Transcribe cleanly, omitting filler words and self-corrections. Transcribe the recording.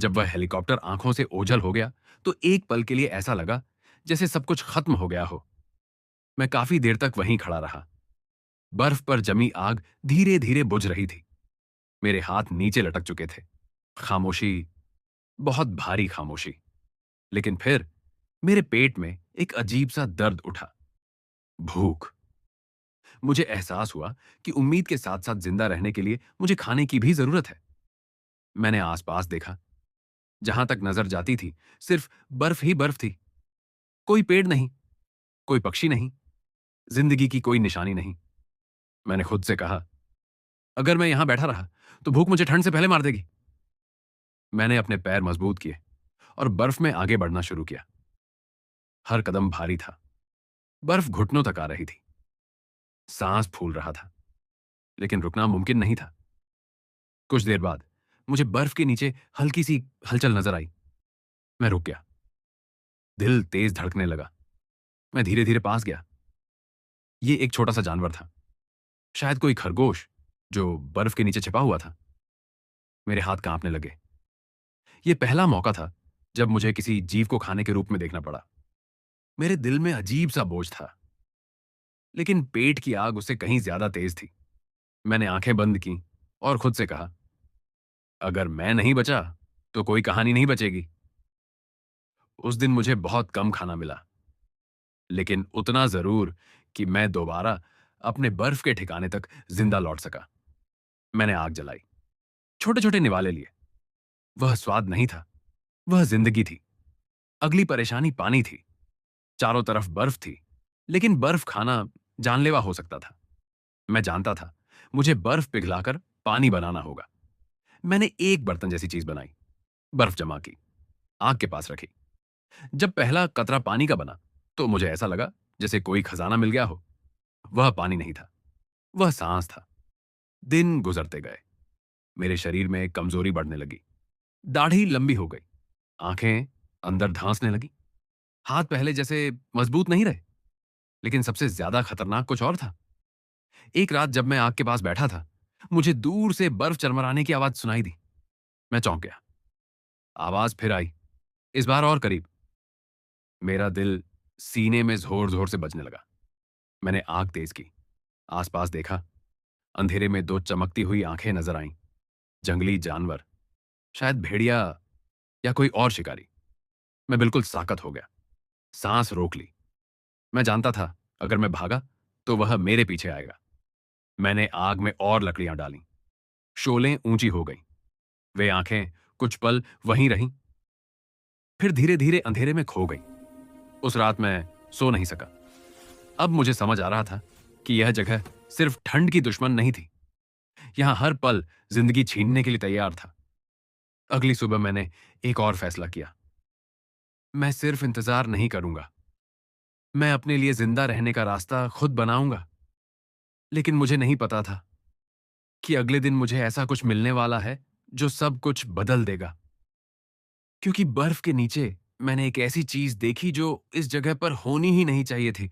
जब वह हेलीकॉप्टर आंखों से ओझल हो गया तो एक पल के लिए ऐसा लगा जैसे सब कुछ खत्म हो गया हो। मैं काफी देर तक वहीं खड़ा रहा। बर्फ पर जमी आग धीरे धीरे बुझ रही थी। मेरे हाथ नीचे लटक चुके थे। खामोशी, बहुत भारी खामोशी। लेकिन फिर मेरे पेट में एक अजीब सा दर्द उठा। भूख। मुझे एहसास हुआ कि उम्मीद के साथ साथ जिंदा रहने के लिए मुझे खाने की भी जरूरत है। मैंने आसपास देखा। जहां तक नजर जाती थी सिर्फ बर्फ ही बर्फ थी। कोई पेड़ नहीं, कोई पक्षी नहीं, जिंदगी की कोई निशानी नहीं। मैंने खुद से कहा, अगर मैं यहां बैठा रहा तो भूख मुझे ठंड से पहले मार देगी। मैंने अपने पैर मजबूत किए और बर्फ में आगे बढ़ना शुरू किया। हर कदम भारी था। बर्फ घुटनों तक आ रही थी। सांस फूल रहा था, लेकिन रुकना मुमकिन नहीं था। कुछ देर बाद मुझे बर्फ के नीचे हल्की सी हलचल नजर आई। मैं रुक गया। दिल तेज धड़कने लगा। मैं धीरे धीरे पास गया। ये एक छोटा सा जानवर था, शायद कोई खरगोश, जो बर्फ के नीचे छिपा हुआ था। मेरे हाथ कांपने लगे। यह पहला मौका था जब मुझे किसी जीव को खाने के रूप में देखना पड़ा। मेरे दिल में अजीब सा बोझ था, लेकिन पेट की आग उससे कहीं ज्यादा तेज थी। मैंने आंखें बंद की और खुद से कहा, अगर मैं नहीं बचा तो कोई कहानी नहीं बचेगी। उस दिन मुझे बहुत कम खाना मिला, लेकिन उतना जरूर कि मैं दोबारा अपने बर्फ के ठिकाने तक जिंदा लौट सका। मैंने आग जलाई, छोटे छोटे निवाले लिए। वह स्वाद नहीं था, वह जिंदगी थी। अगली परेशानी पानी थी। चारों तरफ बर्फ थी, लेकिन बर्फ खाना जानलेवा हो सकता था। मैं जानता था मुझे बर्फ पिघलाकर पानी बनाना होगा। मैंने एक बर्तन जैसी चीज बनाई, बर्फ जमा की, आग के पास रखी। जब पहला कतरा पानी का बना तो मुझे ऐसा लगा जैसे कोई खजाना मिल गया हो। वह पानी नहीं था, वह सांस था। दिन गुजरते गए। मेरे शरीर में कमजोरी बढ़ने लगी। दाढ़ी लंबी हो गई। आंखें अंदर धांसने लगी। हाथ पहले जैसे मजबूत नहीं रहे। लेकिन सबसे ज्यादा खतरनाक कुछ और था। एक रात जब मैं आग के पास बैठा था, मुझे दूर से बर्फ चरमराने की आवाज सुनाई दी। मैं चौंक गया। आवाज फिर आई, इस बार और करीब। मेरा दिल सीने में जोर जोर से बजने लगा। मैंने आग तेज की, आसपास देखा। अंधेरे में दो चमकती हुई आंखें नजर आईं। जंगली जानवर, शायद भेड़िया या कोई और शिकारी। मैं बिल्कुल साकत हो गया। सांस रोक ली। मैं जानता था अगर मैं भागा तो वह मेरे पीछे आएगा। मैंने आग में और लकड़ियां डाली। शोलें ऊंची हो गईं। वे आंखें कुछ पल वहीं रहीं, फिर धीरे धीरे अंधेरे में खो गईं। उस रात मैं सो नहीं सका। अब मुझे समझ आ रहा था कि यह जगह सिर्फ ठंड की दुश्मन नहीं थी। यहां हर पल जिंदगी छीनने के लिए तैयार था। अगली सुबह मैंने एक और फैसला किया। मैं सिर्फ इंतजार नहीं करूंगा। मैं अपने लिए जिंदा रहने का रास्ता खुद बनाऊंगा। लेकिन मुझे नहीं पता था कि अगले दिन मुझे ऐसा कुछ मिलने वाला है जो सब कुछ बदल देगा। क्योंकि बर्फ के नीचे मैंने एक ऐसी चीज देखी जो इस जगह पर होनी ही नहीं चाहिए थी।